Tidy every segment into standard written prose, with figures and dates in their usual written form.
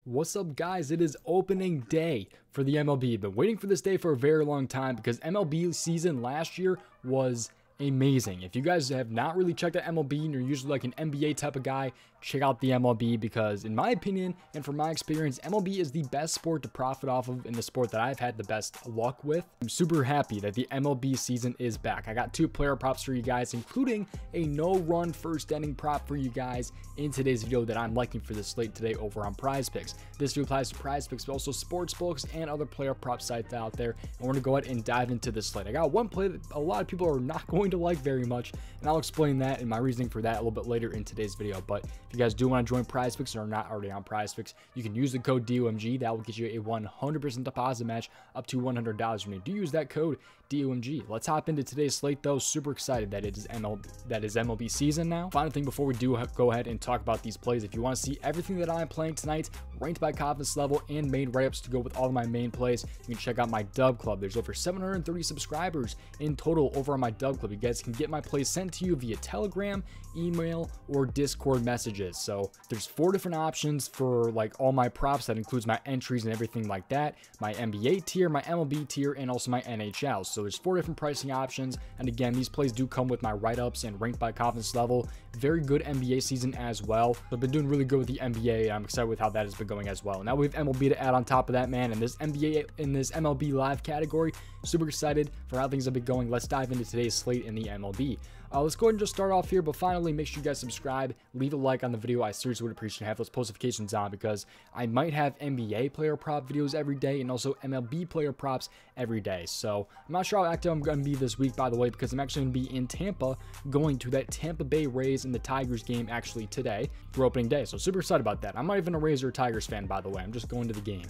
What's up, guys? It is opening day for the MLB. Been waiting for this day for a very long time because MLB season last year was amazing. If you guys have not really checked out MLB and you're usually like an NBA type of guy, check out the MLB because in my opinion and from my experience, MLB is the best sport to profit off of in the sport that I've had the best luck with. I'm super happy that the MLB season is back. I got 2 player props for you guys, including a no-run first inning prop for you guys in today's video that I'm liking for this slate today over on PrizePicks. This video applies to PrizePicks, but also sports books and other player prop sites out there. And we're gonna go ahead and dive into this slate. I got one play that a lot of people are not going to like very much, and I'll explain that and my reasoning for that a little bit later in today's video. But if you guys do want to join PrizePicks and are not already on PrizePicks, you can use the code DOMG. That will get you a 100% deposit match up to $100 when you do use that code DOMG. Let's hop into today's slate though. Super excited that it is MLB season now. Final thing before we do go ahead and talk about these plays, if you want to see everything that I'm playing tonight, ranked by confidence level and main write-ups to go with all of my main plays, you can check out my Dub Club. There's over 730 subscribers in total over on my Dub Club. You guys can get my plays sent to you via Telegram, email, or Discord messages. So there's 4 different options for like all my props. That includes my entries and everything like that, my NBA tier, my MLB tier, and also my NHL. So there's 4 different pricing options. And again, these plays do come with my write-ups and ranked by confidence level. Very good NBA season as well. So I've been doing really good with the NBA, and I'm excited with how that has been going as well. Now we have MLB to add on top of that, man, and this NBA in this MLB live category. Super excited for how things have been going. Let's dive into today's slate in the MLB. Let's go ahead and just start off here, but finally, make sure you guys subscribe, leave a like on the video. I seriously would appreciate have those post notifications on because I might have NBA player prop videos every day and also MLB player props every day. So I'm not sure how active I'm going to be this week, by the way, because I'm actually going to be in Tampa going to that Tampa Bay Rays and the Tigers game actually today for opening day. So super excited about that. I'm not even a Rays or Tigers fan, by the way. I'm just going to the game.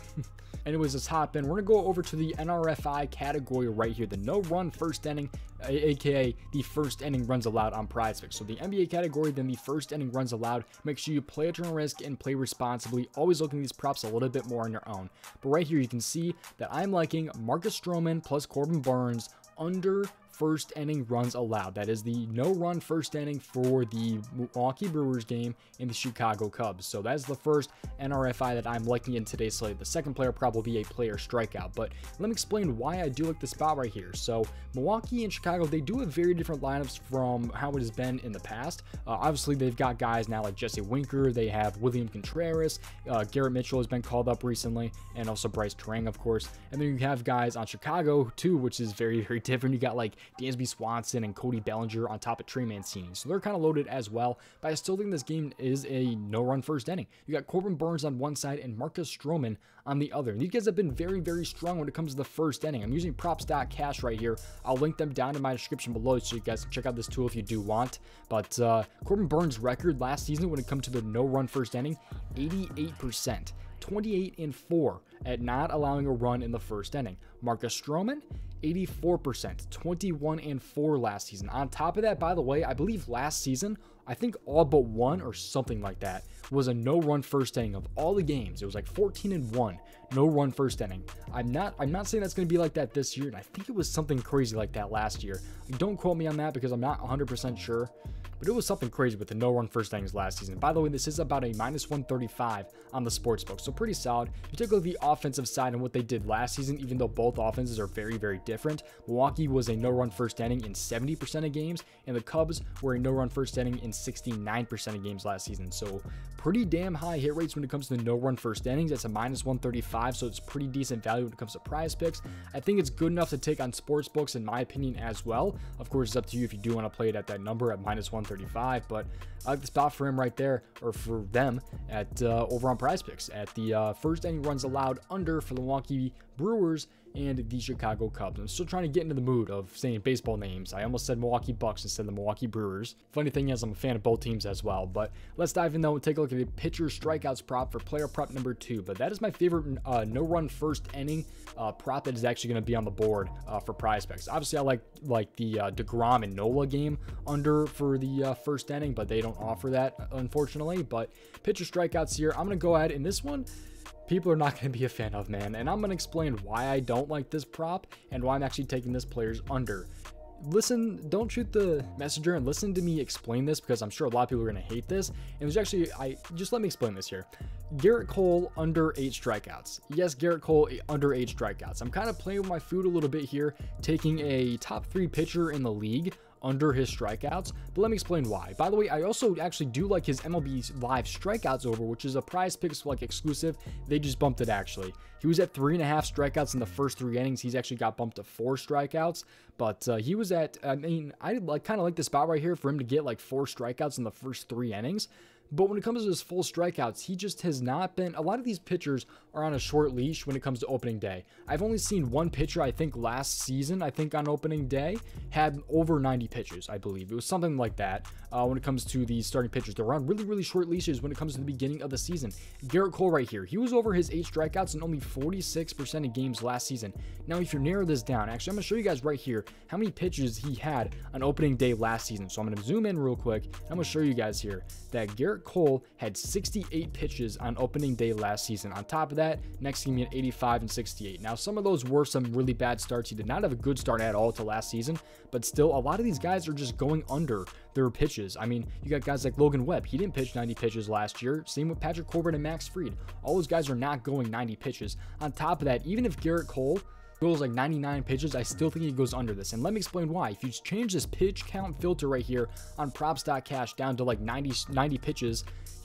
Anyways, let's hop in. We're going to go over to the NRFI category right here, the no-run first inning, aka the first inning runs allowed on PrizePicks. So the NBA category, then the first inning runs allowed. Make sure you play at your own risk and play responsibly. Always looking at these props a little bit more on your own. But right here, you can see that I'm liking Marcus Stroman plus Corbin Burnes under first inning runs allowed. That is the no-run first inning for the Milwaukee Brewers game in the Chicago Cubs. So that's the first NRFI that I'm liking in today's slate. The second player prop will be a player strikeout, but let me explain why I do like the spot right here. So Milwaukee and Chicago, they do have very different lineups from how it has been in the past. Obviously, they've got guys now like Jesse Winker. They have William Contreras. Garrett Mitchell has been called up recently, and also Bryce Terang, of course. And then you have guys on Chicago too, which is very, very different. You got like Dansby Swanson and Cody Bellinger on top of Trey Mancini. So they're kind of loaded as well, but I still think this game is a no-run first inning. You got Corbin Burnes on one side and Marcus Stroman on the other. And these guys have been very, very strong when it comes to the first inning. I'm using props.cash right here. I'll link them down in my description below so you guys can check out this tool if you do want. But Corbin Burnes' record last season when it comes to the no-run first inning, 88%. 28-4 at not allowing a run in the first inning. Marcus Stroman, 84%, 21-4 last season. On top of that, by the way, I believe last season, I think all but one or something like that was a no-run first inning of all the games. It was like 14-1, no-run first inning. I'm not saying that's going to be like that this year, and I think it was something crazy like that last year. Don't quote me on that because I'm not 100% sure, but it was something crazy with the no-run first innings last season. By the way, this is about a -135 on the sportsbook, so pretty solid. Particularly the offensive side and what they did last season, even though both offenses are very, very different. Milwaukee was a no-run first inning in 70% of games, and the Cubs were a no-run first inning in 69% of games last season. So pretty damn high hit rates when it comes to the no-run first innings. That's a -135, so it's pretty decent value when it comes to PrizePicks. I think it's good enough to take on sportsbooks in my opinion as well. Of course, it's up to you if you do want to play it at that number at -135, but I like the spot for him right there, or for them at over on PrizePicks at the first inning runs allowed under for the Milwaukee Brewers and the Chicago Cubs. I'm still trying to get into the mood of saying baseball names. I almost said Milwaukee Bucks instead of the Milwaukee Brewers. Funny thing is, I'm a fan of both teams as well. But let's dive in though and take a look at the pitcher strikeouts prop for player prop number 2. But that is my favorite no-run first inning prop that is actually going to be on the board for PrizePicks. Obviously, I like the DeGrom and Nola game under for the first inning, but they don't offer that unfortunately. But pitcher strikeouts here, I'm going to go ahead in this one. People are not going to be a fan of, man, and I'm going to explain why I don't like this prop and why I'm actually taking this player's under. listen, don't shoot the messenger and listen to me explain this, because I'm sure a lot of people are going to hate this. And there's actually, just let me explain this here. Garrett Cole under 8 strikeouts. Yes, Garrett Cole under 8 strikeouts. I'm kind of playing with my food a little bit here, taking a top 3 pitcher in the league under his strikeouts, but let me explain why. By the way, I also actually do like his MLB live strikeouts over, which is a prize picks like exclusive. They just bumped it actually. He was at 3.5 strikeouts in the first 3 innings. He's actually got bumped to 4 strikeouts, but he was at, I mean, I kind of like the spot right here for him to get like 4 strikeouts in the first 3 innings. But when it comes to his full strikeouts, he just has not been. A lot of these pitchers are on a short leash when it comes to opening day. I've only seen one pitcher, I think last season, on opening day, had over 90 pitches, I believe. It was something like that when it comes to these starting pitchers. They're on really, really short leashes when it comes to the beginning of the season. Garrett Cole right here, he was over his 8 strikeouts in only 46% of games last season. Now, if you narrow this down, actually, I'm going to show you guys right here how many pitches he had on opening day last season. So I'm going to zoom in real quick. And I'm going to show you guys here that Garrett Cole had 68 pitches on opening day last season. On top of that, next game he had 85 and 68. Now, some of those were some really bad starts. He did not have a good start at all to last season, but still, a lot of these guys are just going under their pitches. I mean, you got guys like Logan Webb. He didn't pitch 90 pitches last year. Same with Patrick Corbin and Max Fried. All those guys are not going 90 pitches. On top of that, even if Garrett Cole goes like 99 pitches, I still think he goes under this. And let me explain why. If you change this pitch count filter right here on props.cash down to like 90 pitches,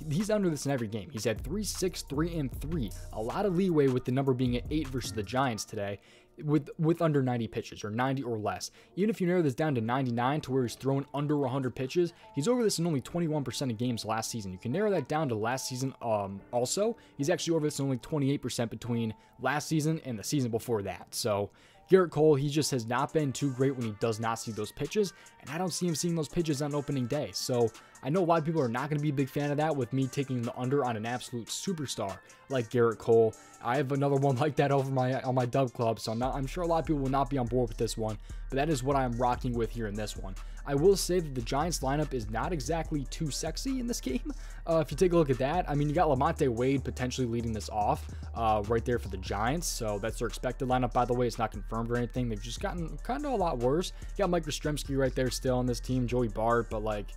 he's under this in every game. He's had 3, 6, 3, and 3. A lot of leeway with the number being at 8 versus the Giants today, with under 90 pitches or 90 or less. Even if you narrow this down to 99 to where he's thrown under 100 pitches, he's over this in only 21% of games last season. You can narrow that down to last season also. He's actually over this in only 28% between last season and the season before that. So Garrett Cole, he just has not been too great when he does not see those pitches, and I don't see him seeing those pitches on opening day. So I know a lot of people are not going to be a big fan of that, with me taking the under on an absolute superstar like Garrett Cole. I have another one like that over on my dub club, so I'm sure a lot of people will not be on board with this one, but that is what I'm rocking with here in this one. I will say that the Giants lineup is not exactly too sexy in this game. If you take a look at that, I mean, you got Lamonte Wade potentially leading this off right there for the Giants. So that's their expected lineup, by the way. It's not confirmed or anything. They've just gotten kind of a lot worse. You got Mike Yastrzemski right there still on this team, Joey Bart, but like,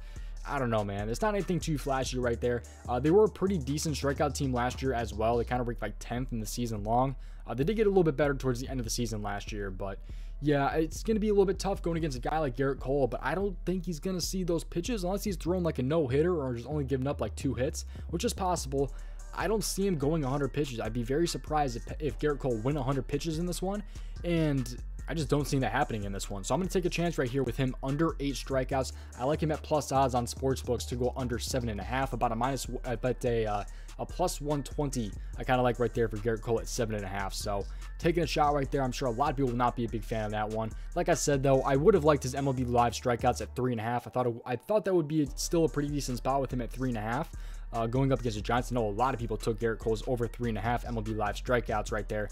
I don't know, man. It's not anything too flashy right there. They were a pretty decent strikeout team last year as well. They kind of ranked like 10th in the season long. They did get a little bit better towards the end of the season last year, but yeah, it's going to be a little bit tough going against a guy like Garrett Cole, but I don't think he's going to see those pitches unless he's throwing like a no-hitter or just only giving up like 2 hits, which is possible. I don't see him going 100 pitches. I'd be very surprised if Garrett Cole win 100 pitches in this one, and I just don't see that happening in this one. So I'm going to take a chance right here with him under 8 strikeouts. I like him at plus odds on sportsbooks to go under 7.5, about a plus 120. I kind of like right there for Garrett Cole at 7.5. So taking a shot right there. I'm sure a lot of people will not be a big fan of that one. Like I said, though, I would have liked his MLB live strikeouts at 3.5. I thought that would be still a pretty decent spot with him at 3.5. Going up against the Giants. I know a lot of people took Garrett Cole's over 3.5 MLB live strikeouts right there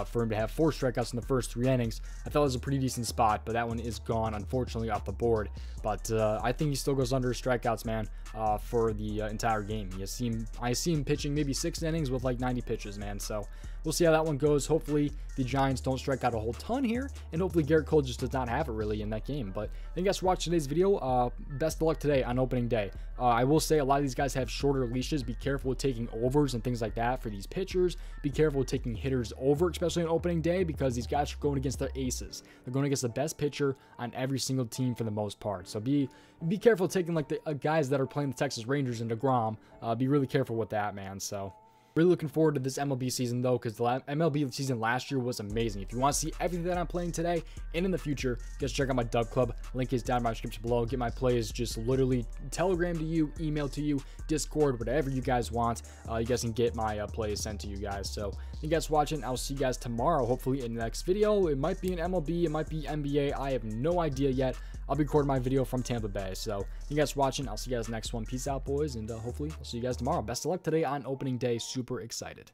for him to have 4 strikeouts in the first 3 innings. I thought it was a pretty decent spot, but that one is gone, unfortunately, off the board. But I think he still goes under his strikeouts, man, for the entire game. I see him pitching maybe 6 innings with like 90 pitches, man. So we'll see how that one goes. Hopefully the Giants don't strike out a whole ton here, and hopefully Garrett Cole just does not have it really in that game. But thank you guys for watching today's video. Best of luck today on opening day. I will say a lot of these guys have shorter leashes. Be careful with taking overs and things like that for these pitchers. Be careful with taking hitters over, especially on opening day, because these guys are going against their aces. They're going against the best pitcher on every single team for the most part. So be careful taking like the guys that are playing the Texas Rangers and DeGrom. Be really careful with that, man. So really looking forward to this MLB season, though, because the MLB season last year was amazing. If you want to see everything that I'm playing today and in the future, just check out my Dub Club. Link is down in my description below. Get my plays just literally Telegram to you, email to you, Discord, whatever you guys want. You guys can get my plays sent to you guys. So thank you guys for watching. I'll see you guys tomorrow, hopefully, in the next video. It might be an MLB, it might be NBA. I have no idea yet. I'll be recording my video from Tampa Bay. So thank you guys for watching. I'll see you guys next one. Peace out, boys, and hopefully I'll see you guys tomorrow. Best of luck today on opening day. Super excited.